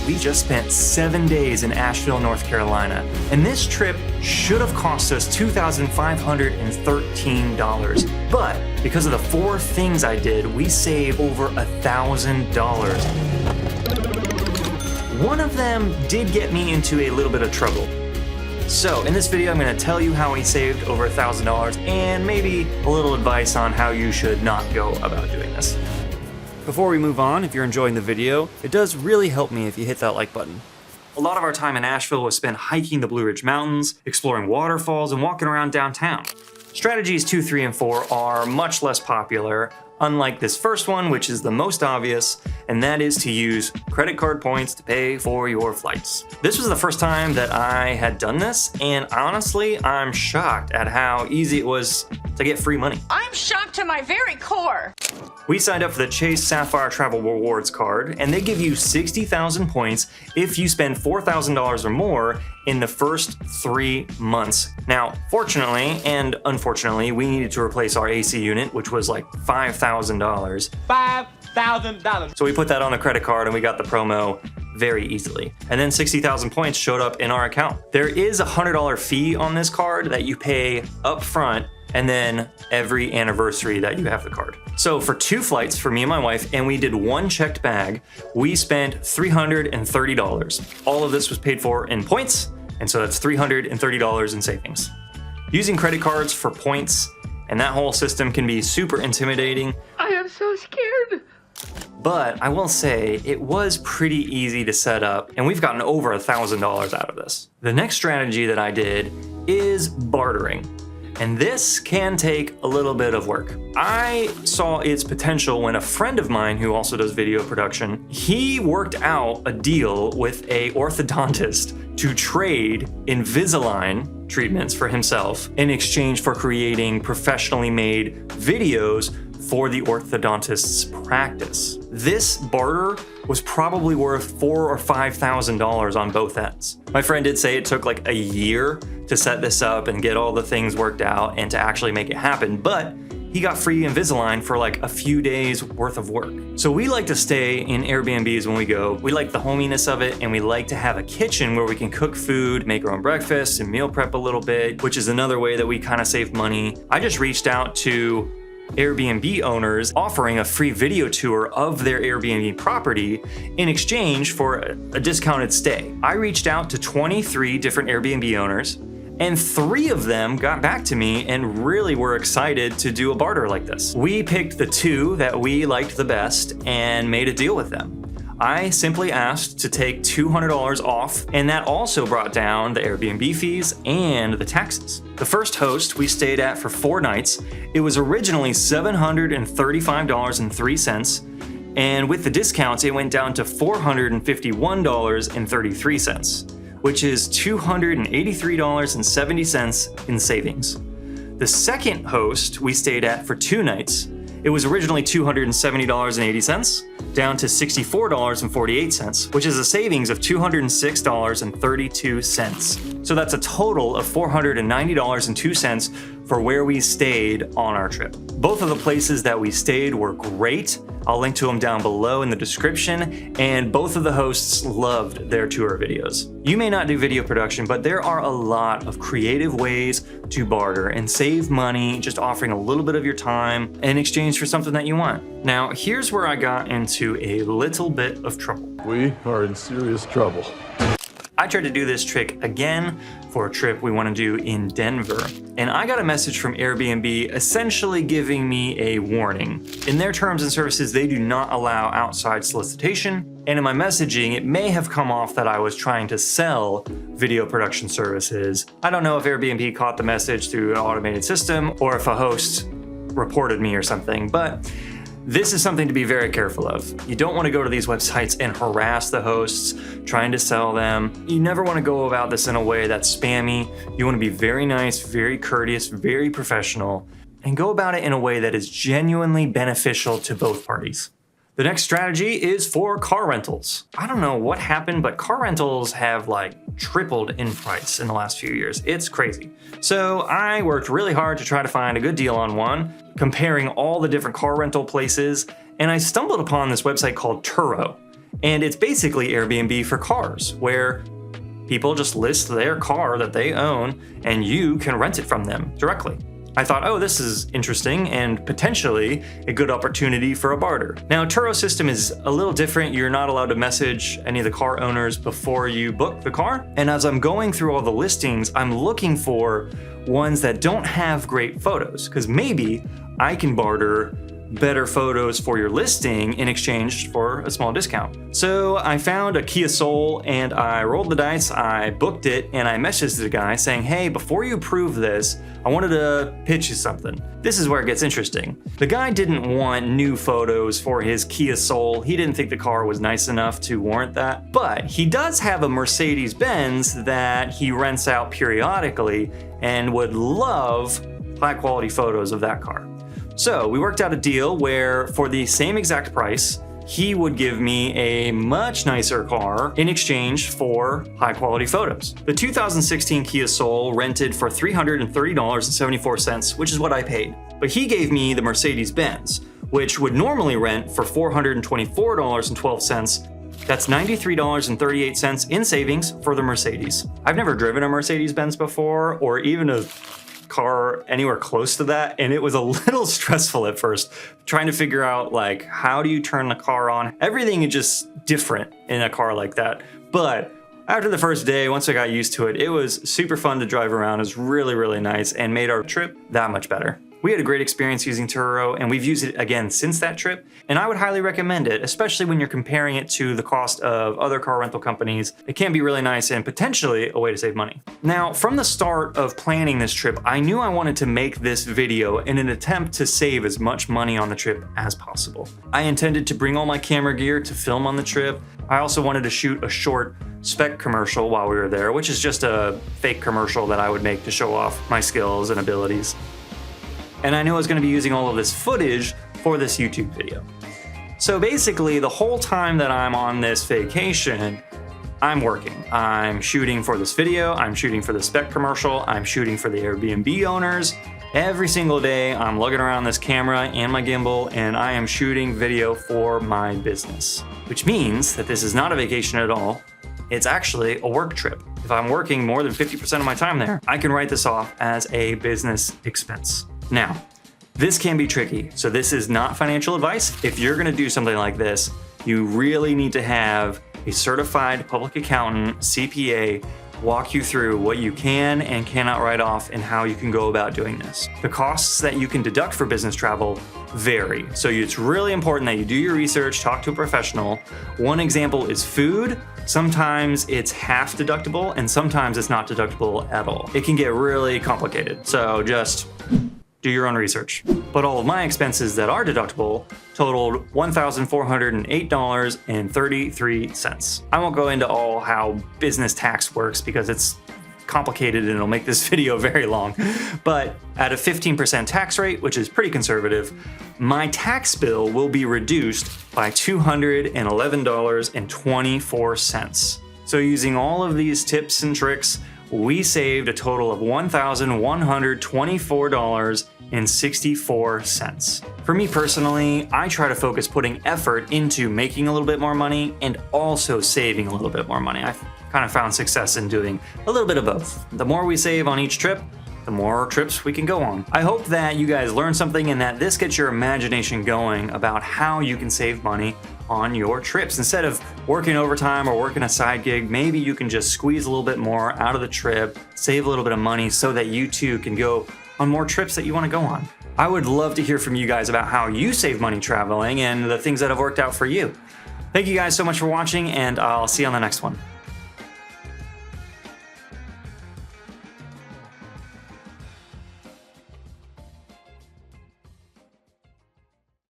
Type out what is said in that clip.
we just spent 7 days in Asheville, North Carolina, and this trip should have cost us $2,513. But because of the 4 things I did, we saved over $1,000. One of them did get me into a little bit of trouble. So in this video, I'm going to tell you how we saved over $1,000 and maybe a little advice on how you should not go about doing this. Before we move on, if you're enjoying the video, it does really help me if you hit that like button. A lot of our time in Asheville was spent hiking the Blue Ridge Mountains, exploring waterfalls, and walking around downtown. Strategies 2, 3, and 4 are much less popular, unlike this first one, which is the most obvious, and that is to use credit card points to pay for your flights. This was the first time that I had done this, and honestly, I'm shocked at how easy it was to get free money. I'm shocked to my very core. We signed up for the Chase Sapphire Travel Rewards card, and they give you 60,000 points if you spend $4,000 or more in the first 3 months. Now, fortunately and unfortunately, we needed to replace our AC unit, which was like $5,000. $5,000. So we put that on a credit card and we got the promo very easily. And then 60,000 points showed up in our account. There is a $100 fee on this card that you pay up front and then every anniversary that you have the card. So for 2 flights for me and my wife, and we did 1 checked bag, we spent $330. All of this was paid for in points, and so that's $330 in savings. Using credit cards for points and that whole system can be super intimidating. I am so scared. But I will say it was pretty easy to set up, and we've gotten over $1,000 out of this. The next strategy that I did is bartering. And this can take a little bit of work. I saw its potential when a friend of mine who also does video production, he worked out a deal with a orthodontist to trade Invisalign treatments for himself in exchange for creating professionally made videos for the orthodontist's practice. This barter was probably worth $4,000 or $5,000 on both ends. My friend did say it took like a year to set this up and get all the things worked out and to actually make it happen, but he got free Invisalign for like a few days worth of work. So we like to stay in Airbnbs when we go. We like the hominess of it, and we like to have a kitchen where we can cook food, make our own breakfast, and meal prep a little bit, which is another way that we kind of save money. I just reached out to Airbnb owners offering a free video tour of their Airbnb property in exchange for a discounted stay. I reached out to 23 different Airbnb owners, and 3 of them got back to me and really were excited to do a barter like this. We picked the 2 that we liked the best and made a deal with them. I simply asked to take $200 off, and that also brought down the Airbnb fees and the taxes. The first host we stayed at for 4 nights, it was originally $735.03, and with the discounts, it went down to $451.33, which is $283.70 in savings. The second host we stayed at for 2 nights, it was originally $270.80, down to $64.48, which is a savings of $206.32. So that's a total of $490.02 for where we stayed on our trip. Both of the places that we stayed were great. I'll link to them down below in the description, and both of the hosts loved their tour videos. You may not do video production, but there are a lot of creative ways to barter and save money just offering a little bit of your time in exchange for something that you want. Now, here's where I got into a little bit of trouble. We are in serious trouble. I tried to do this trick again for a trip we want to do in Denver, and I got a message from Airbnb essentially giving me a warning. In their terms and services, they do not allow outside solicitation, and in my messaging, it may have come off that I was trying to sell video production services. I don't know if Airbnb caught the message through an automated system or if a host reported me or something, but this is something to be very careful of. You don't want to go to these websites and harass the hosts, trying to sell them. You never want to go about this in a way that's spammy. You want to be very nice, very courteous, very professional, and go about it in a way that is genuinely beneficial to both parties. The next strategy is for car rentals. I don't know what happened, but car rentals have like tripled in price in the last few years. It's crazy. So I worked really hard to try to find a good deal on one, comparing all the different car rental places, and I stumbled upon this website called Turo. And it's basically Airbnb for cars, where people just list their car that they own and you can rent it from them directly. I thought, oh, this is interesting and potentially a good opportunity for a barter. Now, Turo's system is a little different. You're not allowed to message any of the car owners before you book the car. And as I'm going through all the listings, I'm looking for ones that don't have great photos, because maybe I can barter better photos for your listing in exchange for a small discount. So I found a Kia Soul and I rolled the dice, I booked it, and I messaged the guy saying, hey, before you approve this, I wanted to pitch you something. This is where it gets interesting. The guy didn't want new photos for his Kia Soul. He didn't think the car was nice enough to warrant that, but he does have a Mercedes-Benz that he rents out periodically and would love high quality photos of that car. So we worked out a deal where for the same exact price, he would give me a much nicer car in exchange for high quality photos. The 2016 Kia Soul rented for $330.74, which is what I paid. But he gave me the Mercedes-Benz, which would normally rent for $424.12. That's $93.38 in savings for the Mercedes. I've never driven a Mercedes-Benz before, or even a car anywhere close to that, and it was a little stressful at first trying to figure out, like, how do you turn the car on? Everything is just different in a car like that. But after the first day, once I got used to it, it was super fun to drive around. It was really, really nice and made our trip that much better. We had a great experience using Turo, and we've used it again since that trip, and I would highly recommend it, especially when you're comparing it to the cost of other car rental companies. It can be really nice and potentially a way to save money. Now, from the start of planning this trip, I knew I wanted to make this video in an attempt to save as much money on the trip as possible. I intended to bring all my camera gear to film on the trip. I also wanted to shoot a short spec commercial while we were there, which is just a fake commercial that I would make to show off my skills and abilities. And I knew I was going to be using all of this footage for this YouTube video. So basically, the whole time that I'm on this vacation, I'm working. I'm shooting for this video, I'm shooting for the spec commercial, I'm shooting for the Airbnb owners. Every single day, I'm lugging around this camera and my gimbal, and I am shooting video for my business. Which means that this is not a vacation at all. It's actually a work trip. If I'm working more than 50% of my time there, I can write this off as a business expense. Now, this can be tricky, so this is not financial advice. If you're gonna do something like this, you really need to have a certified public accountant, CPA, walk you through what you can and cannot write off and how you can go about doing this. The costs that you can deduct for business travel vary, so it's really important that you do your research, talk to a professional. One example is food. Sometimes it's half deductible and sometimes it's not deductible at all. It can get really complicated, so just do your own research. But all of my expenses that are deductible totaled $1,408.33. I won't go into all how business tax works because it's complicated and it'll make this video very long. But at a 15% tax rate, which is pretty conservative, my tax bill will be reduced by $211.24. So using all of these tips and tricks, we saved a total of $1,124.64. For me personally, I try to focus putting effort into making a little bit more money and also saving a little bit more money. I've kind of found success in doing a little bit of both. The more we save on each trip, the more trips we can go on. I hope that you guys learned something and that this gets your imagination going about how you can save money on your trips. Instead of working overtime or working a side gig, maybe you can just squeeze a little bit more out of the trip, save a little bit of money so that you too can go on more trips that you want to go on. I would love to hear from you guys about how you save money traveling and the things that have worked out for you. Thank you guys so much for watching, and I'll see you on the next one.